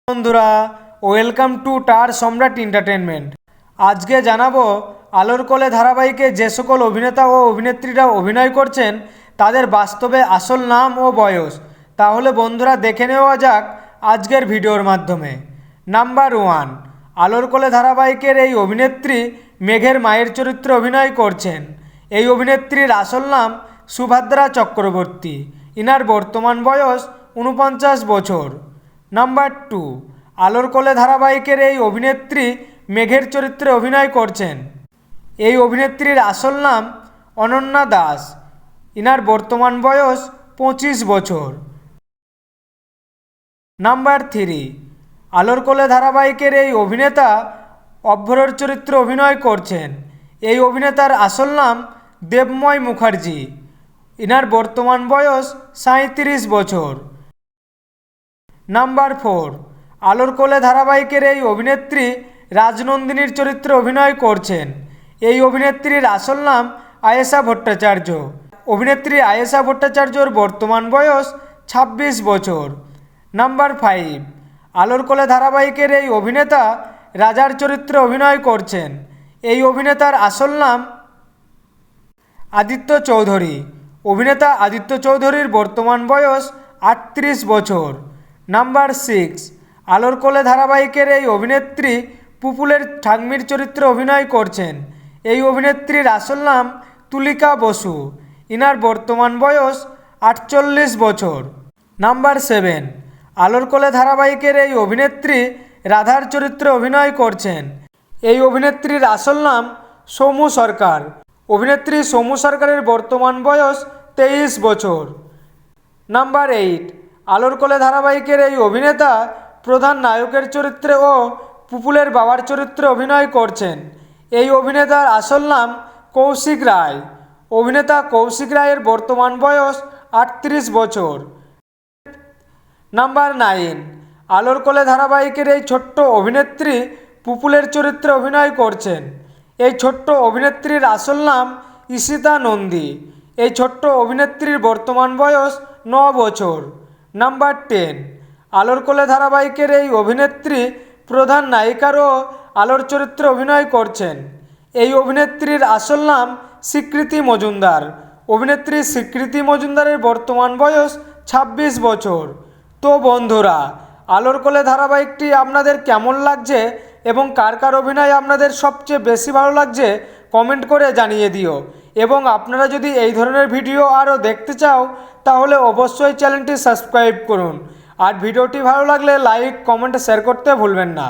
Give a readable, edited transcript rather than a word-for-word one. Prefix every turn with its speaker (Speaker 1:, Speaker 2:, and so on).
Speaker 1: বন্ধুরা, welcome to টার সম্রাট এন্টারটেনমেন্ট। আজকে জানাবো আলোর কোলে ধারাবাহিকে যে সকল অভিনেতা ও অভিনেত্রীরা অভিনয় করছেন তাদের বাস্তবে আসল নাম ও বয়স। তাহলে বন্ধুরা দেখে নেওয়া যাক আজকের ভিডিওর মাধ্যমে। নাম্বার 1, আলোর কোলে ধারাবাহিকের এই অভিনেত্রী মেঘের মায়ের চরিত্রে অভিনয় করছেন। এই অভিনেত্রীর আসল নাম সুভদ্রা চক্রবর্তী। ইনার বর্তমান বয়স 49 বছর। নাম্বার 2, আলোর কোলে ধারাবাহিকের এই অভিনেত্রী মেঘের চরিত্রে অভিনয় করছেন। এই অভিনেত্রীর আসল নাম অনন্যা দাস। ইনার বর্তমান বয়স 25 বছর। নাম্বার 3, আলোর কোলে ধারাবাহিকের এই অভিনেতা অভ্রর চরিত্রে অভিনয় করছেন। এই অভিনেতার আসল নাম দেবময় মুখার্জি। ইনার বর্তমান বয়স 37 বছর। নাম্বার 4, আলোর কোলে ধারাবাহিকের এই অভিনেত্রী রাজনন্দিনীর চরিত্রে অভিনয় করছেন। এই অভিনেত্রীর আসল নাম আয়েশা ভট্টাচার্য। অভিনেত্রী আয়েশা ভট্টাচার্যর বর্তমান বয়স 26 বছর। নাম্বার 5, আলোর কোলে ধারাবাহিকের এই অভিনেতা রাজার চরিত্রে অভিনয় করছেন। এই অভিনেতার আসল নাম আদিত্য চৌধুরী। অভিনেতা আদিত্য চৌধুরীর বর্তমান বয়স 38 বছর। নাম্বার 6, আলোর কোলে ধারাবাহিকের এই অভিনেত্রী পুপুলের ঠাম্মির চরিত্রে অভিনয় করছেন। এই অভিনেত্রীর আসল নাম তুলিকা বসু। ইনার বর্তমান বয়স 48 বছর। নাম্বার 7, আলোর কোলে ধারাবাহিকের এই অভিনেত্রী রাধার চরিত্রে অভিনয় করছেন। এই অভিনেত্রীর আসল নাম সৌমু সরকার। অভিনেত্রী সৌমু সরকারের বর্তমান বয়স 23 বছর। নাম্বার 8, আলোর কোলে ধারাবাহিকের এই অভিনেতা প্রধান নায়কের চরিত্রে ও পুপুলের বাবার চরিত্রে অভিনয় করছেন। এই অভিনেতার আসল নাম কৌশিক রায়। অভিনেতা কৌশিক রায়ের বর্তমান বয়স 38 বছর। নাম্বার 9, আলোর কোলে ধারাবাহিকের এই ছোট্ট অভিনেত্রী পুপুলের চরিত্রে অভিনয় করছেন। এই ছোট্ট অভিনেত্রীর আসল নাম ঈশিতা নন্দী। এই ছোট্ট অভিনেত্রীর বর্তমান বয়স 9 বছর। নাম্বার 10, আলোর কোলে ধারাবাহিকের এই অভিনেত্রী প্রধান নায়িকারও আলোর চরিত্রে অভিনয় করছেন। এই অভিনেত্রীর আসল নাম স্বীকৃতি মজুমদার। অভিনেত্রী স্বীকৃতি মজুমদারের বর্তমান বয়স 26 বছর। তো বন্ধুরা, আলোর কোলে ধারাবাহিকটি আপনাদের কেমন লাগছে এবং কার কার অভিনয় আপনাদের সবচেয়ে বেশি ভালো লাগছে কমেন্ট করে জানিয়ে দিও। এবং আপনারা যদি এই ধরনের ভিডিও আরও দেখতে চাও তাহলে অবশ্যই চ্যানেলটি সাবস্ক্রাইব করুন। আর ভিডিওটি ভালো লাগলে লাইক, কমেন্ট, শেয়ার করতে ভুলবেন না।